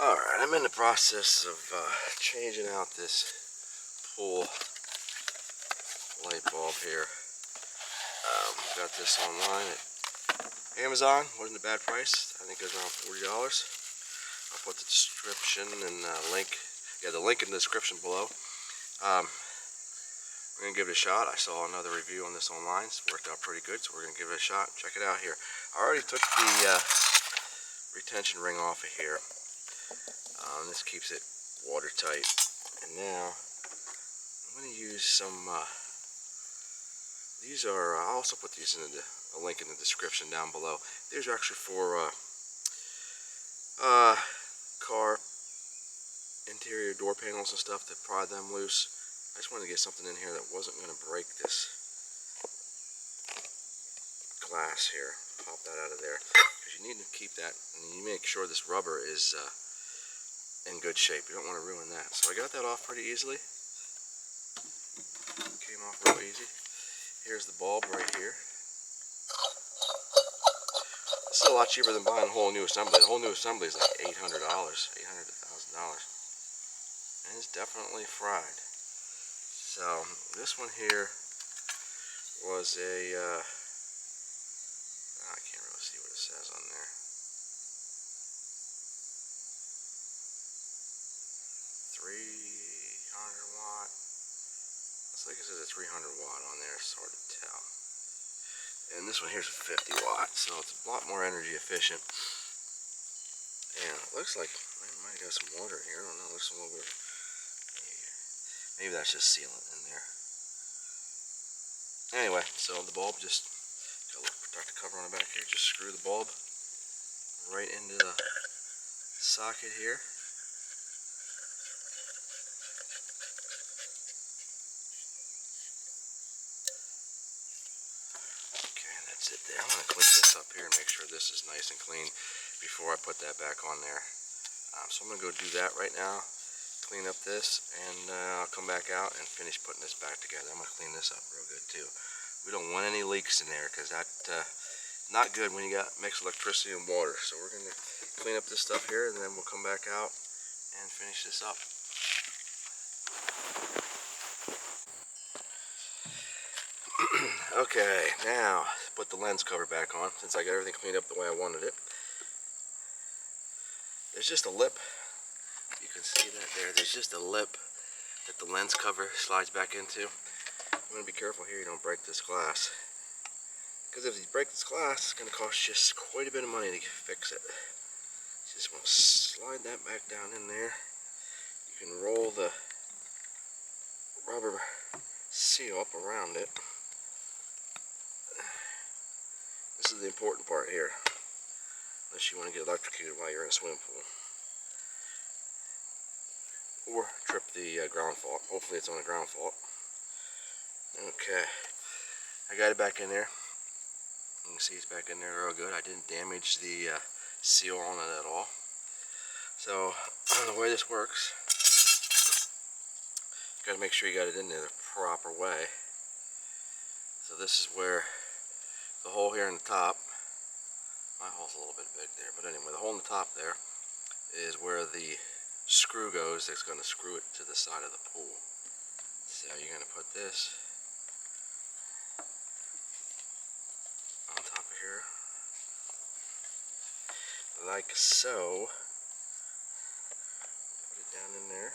Alright, I'm in the process of changing out this pool light bulb here. Got this online at Amazon. Wasn't a bad price. I think it was around $40. I'll put the description and the link in the description below. We're going to give it a shot. I saw another review on this online. It's worked out pretty good, so we're going to give it a shot. Check it out here. I already took the retention ring off of here. This keeps it watertight. And now I'm going to use some, these are, I'll also put these in a link in the description down below. These are actually for car interior door panels and stuff to pry them loose. I just wanted to get something in here that wasn't going to break this glass here. Pop that out of there, because you need to keep that, and you make sure this rubber is in good shape. You don't want to ruin that. So I got that off pretty easily. Came off real easy. Here's the bulb right here. It's still a lot cheaper than buying a whole new assembly. The whole new assembly is like $800 to $1,000. And it's definitely fried. So this one here was a, I can't really see what it says on there. 300 watt. Looks like it says a 300 watt on there. It's hard to tell. And this one here's a 50 watt, so it's a lot more energy efficient. And it looks like I might have got some water in here. I don't know. There's some little bit. Maybe that's just sealant in there. Anyway, so the bulb, just got a little protective cover on the back here. Just screw the bulb right into the socket here. Okay, that's it there. I'm going to clean this up here and make sure this is nice and clean before I put that back on there. So I'm going to go do that right now. Clean up this, and I'll come back out and finish putting this back together. I'm going to clean this up real good too. We don't want any leaks in there, because that's not good when you got mixed electricity and water. So we're going to clean up this stuff here, and then we'll come back out and finish this up. Okay, now put the lens cover back on, since I got everything cleaned up the way I wanted it. There's just a lip. You can see that there. There's just a lip that the lens cover slides back into. You want to be careful here you don't break this glass, because if you break this glass, it's going to cost you quite a bit of money to fix it. You just want to slide that back down in there. You can roll the rubber seal up around it. This is the important part here, unless you want to get electrocuted while you're in a swimming pool, or trip the ground fault. Hopefully it's on a ground fault. Okay, I got it back in there. You can see it's back in there real good. I didn't damage the seal on it at all. So the way this works, you got to make sure you got it in there the proper way. So this is where the hole here in the top, my hole's a little bit big there, but anyway, the hole in the top there is where the screw goes that's going to screw it to the side of the pool. So you're going to put this on top of here, like so. Put it down in there.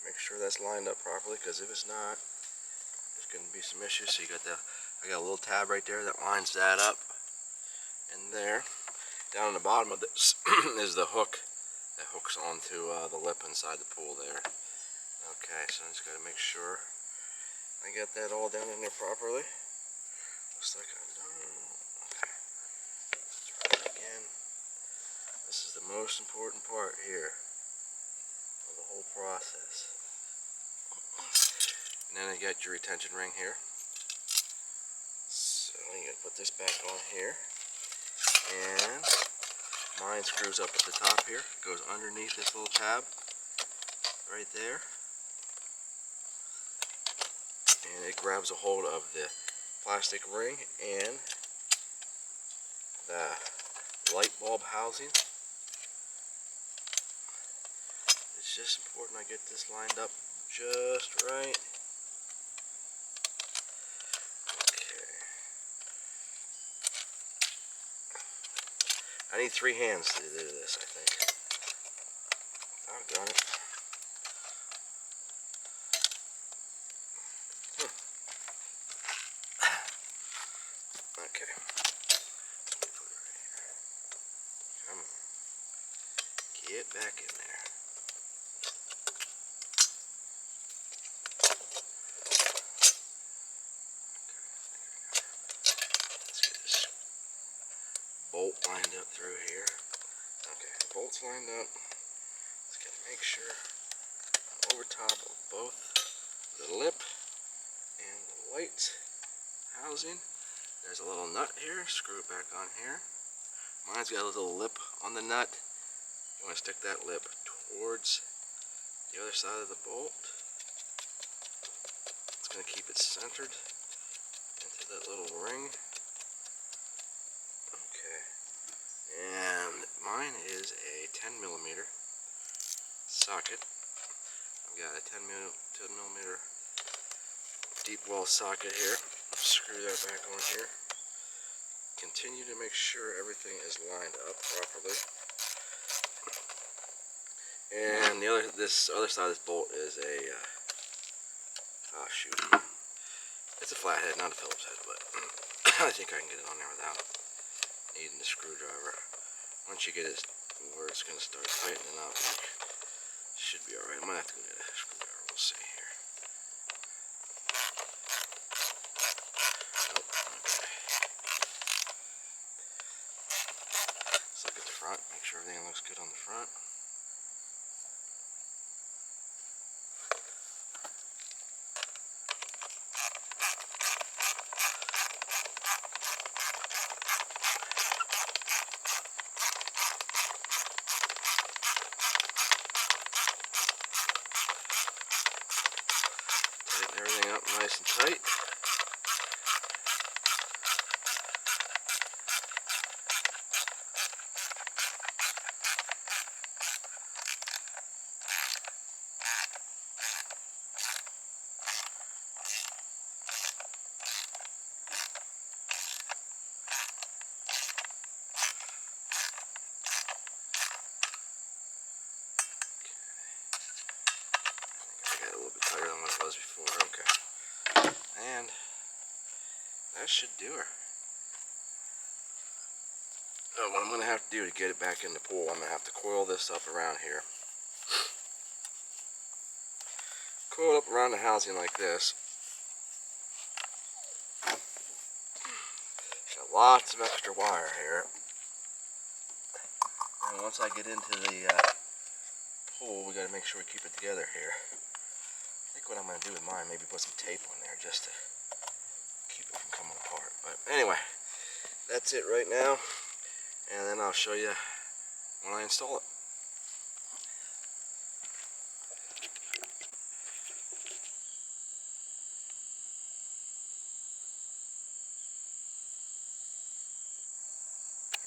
Make sure that's lined up properly, because if it's not, there's going to be some issues. So you got I got a little tab right there that lines that up. And there, down on the bottom of this is the hook that hooks onto the lip inside the pool there. Okay, so I just got to make sure I get that all down in there properly. Looks like I've done. Okay, let's try it again. This is the most important part here of the whole process. And then I got your retention ring here. So you got to put this back on here. And mine screws up at the top here. It goes underneath this little tab right there. And it grabs a hold of the plastic ring and the light bulb housing. It's just important I get this lined up just right. Okay. I need 3 hands to do this, I think. Doggone it. Okay. Put it right here. Come on. Get back in there. Let's get this bolt lined up through here. Okay, bolt's lined up. Just gotta make sure I'm over top of both the lip and the white housing. There's a little nut here. Screw it back on here. Mine's got a little lip on the nut. You want to stick that lip towards the other side of the bolt. It's going to keep it centered into that little ring. Okay. And mine is a 10mm socket. I've got a 10 millimeter deep well socket here. Screw that back on here. Continue to make sure everything is lined up properly. And this other side of this bolt is a oh shoot, it's a flathead, not a Phillips head, but I think I can get it on there without needing the screwdriver. Once you get it where it's going to start tightening up, it should be alright. I might have to go get a screwdriver, we'll see here. Nope, okay. Let's look at the front, make sure everything looks good on the front. Tighten everything up nice and tight. I got it a little bit tighter than what it was before. Okay. And that should do her. What I'm going to have to do to get it back in the pool, I'm going to have to coil this up around here. Coil it up around the housing like this. Got lots of extra wire here. And once I get into the pool, we got to make sure we keep it together here. I think what I'm going to do with mine, maybe put some tape on there just to keep it from coming apart. But anyway, that's it right now. And then I'll show you when I install it.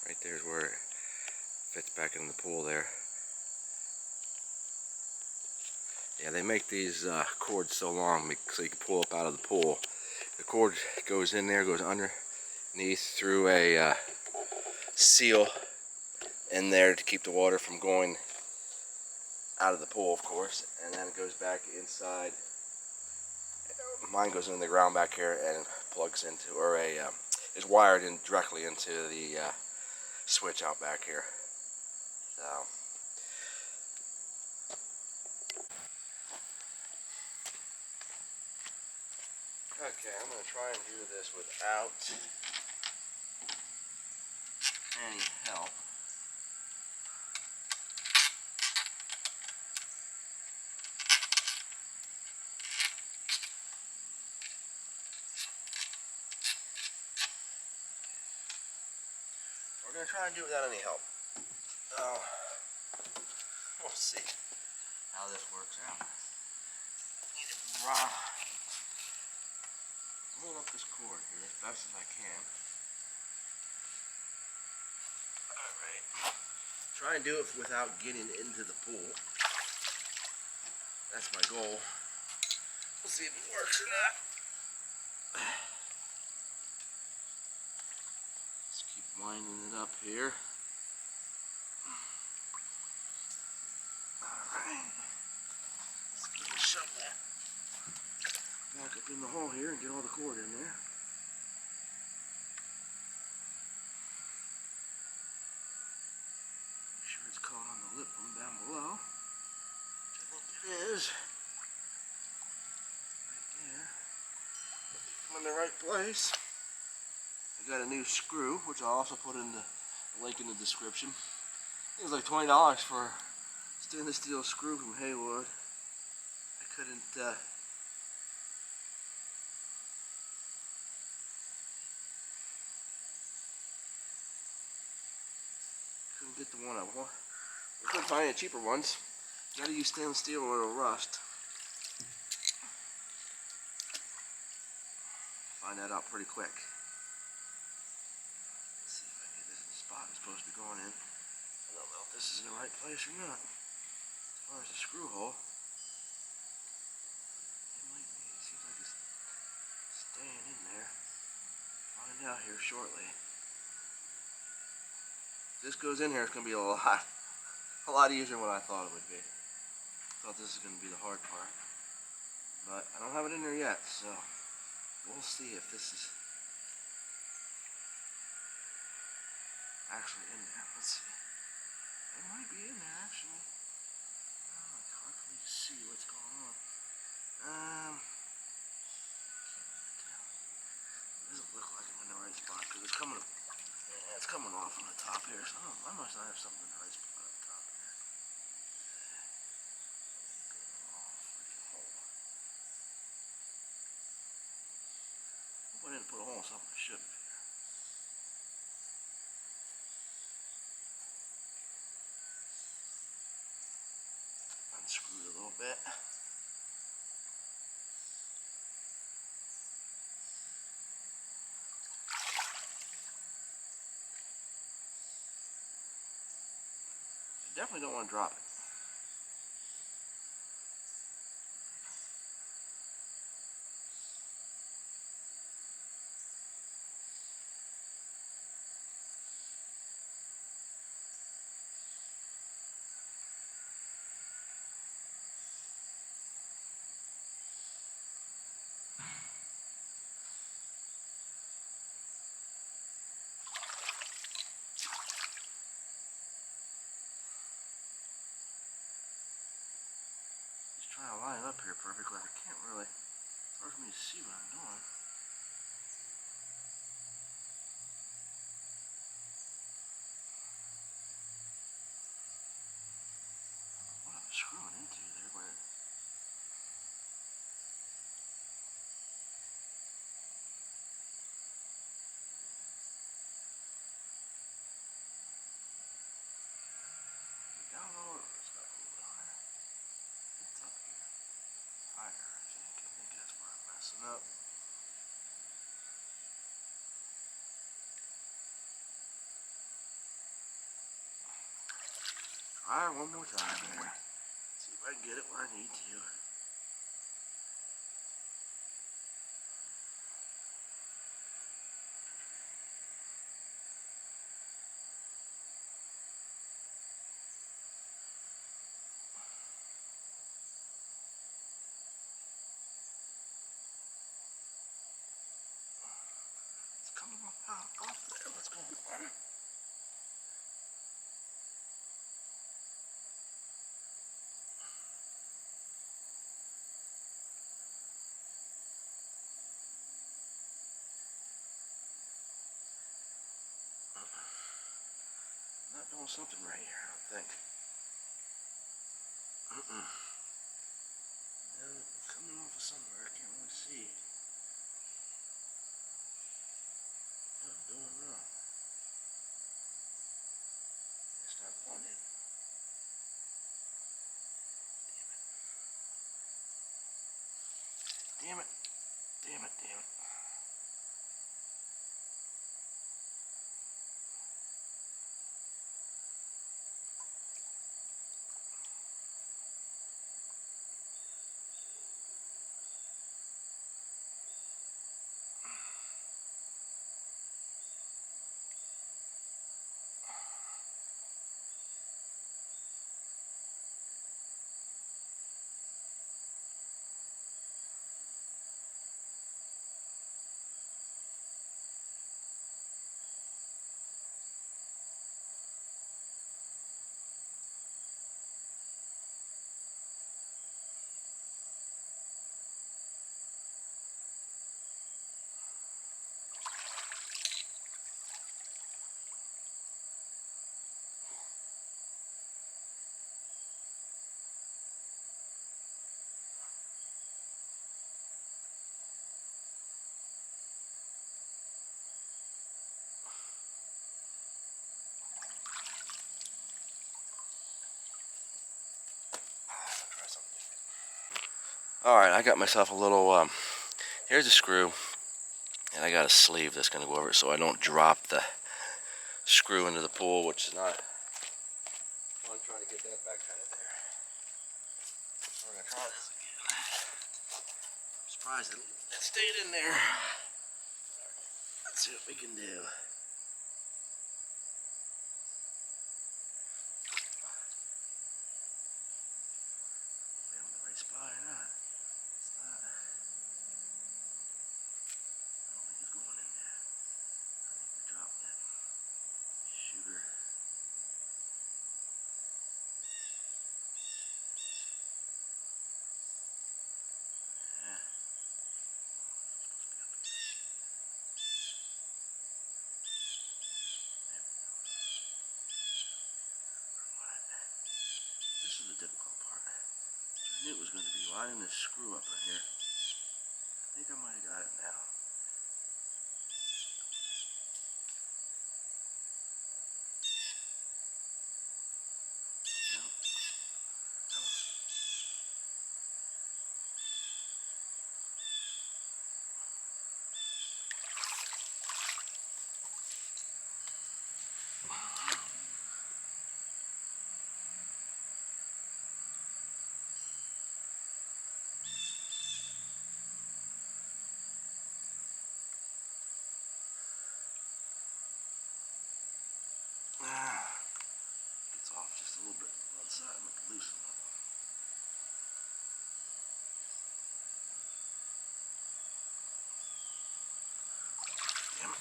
Right there's where it fits back in the pool there. Yeah, they make these cords so long so you can pull up out of the pool. The cord goes in there, goes underneath through a seal in there to keep the water from going out of the pool, of course, and then it goes back inside. Mine goes into the ground back here and plugs into, or is wired in directly into the switch out back here. So okay, I'm going to try and do this without any help. We're going to try and do it without any help. We'll see how this works out. Need to roll up this cord here as best as I can. Alright. Try and do it without getting into the pool. That's my goal. We'll see if it works or not. Let's keep winding it up here. Alright. Let's shove that back up in the hole here and get all the cord in there. Make sure it's caught on the lip from down below. Which I think it is. Right there. I'm in the right place. I got a new screw, which I'll also put in the link in the description. It was like $20 for a stainless steel screw from Haywood. I couldn't get the one I want. I couldn't find any cheaper ones. You gotta use stainless steel or it'll rust. Find that out pretty quick. Let's see if I can get this in the spot it's supposed to be going in. I don't know if this is in the right place or not. As far as the screw hole, it might be. It seems like it's staying in there. Find out here shortly. If this goes in here, it's gonna be a lot easier than what I thought it would be. I thought this was gonna be the hard part, but I don't have it in there yet, so we'll see if this is actually in there. Let's see. It might be in there actually. Oh, it's hard for me to see what's going on. Can't really tell. It doesn't look like I'm in the right spot because it's coming. Yeah, it's coming off on the top here. So I must not have something in the right spot up top here. Oh, freaking hole. Hope I didn't put a hole in something I shouldn't here. Unscrew it a little bit. I definitely don't want to drop it. Just trying to line it up here perfectly. I can't really. It's hard for me to see what I'm doing. What I'm screwing into there, but down lower. It's got a little bit higher. It's up here. Higher, I think. I think that's where I'm messing up. Try one more time here. See if I can get it where I need to. It's coming off there. What's going on? Not doing something right here, I don't think. No, it's coming off of somewhere. I can't really see. What I'm doing wrong. It's not going in. Damn it. Damn it. Damn it. Alright, I got myself a little, here's a screw, and I got a sleeve that's going to go over it so I don't drop the screw into the pool, which is not fun trying to get that back out of there. We're going to try this again. I'm surprised it stayed in there. Let's see what we can do. Are we on the right spot or not? It's not. I don't think it's going in there. I think we dropped that sugar. Yeah. This is the difficult part. I knew it was going to be lining this screw up in here. I think I might have got it now. No. Come on. It's off just a little bit on one side. I'm going to loosen it. Damn it.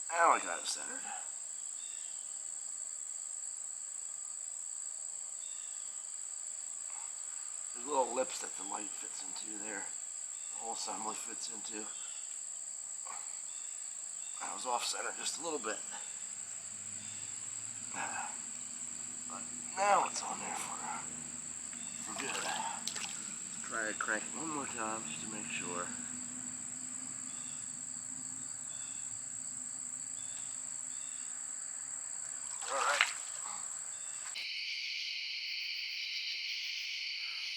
Now I got it centered. There's little lips that the light fits into there. The whole assembly fits into. I was off center just a little bit. But now it's on there for good. Try to crank it one more time just to make sure.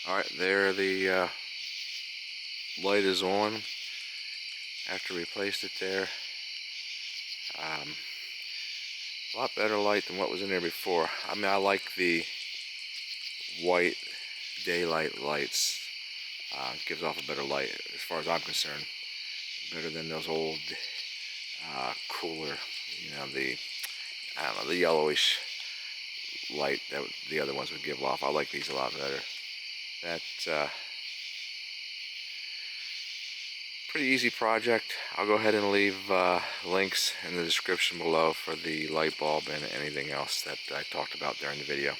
Alright, there the light is on after we placed it there. A lot better light than what was in there before. I mean, I like the white daylight lights. Gives off a better light as far as I'm concerned. Better than those old cooler, you know, I don't know, the yellowish light that the other ones would give off. I like these a lot better. That pretty easy project. I'll go ahead and leave links in the description below for the light bulb and anything else that I talked about during the video.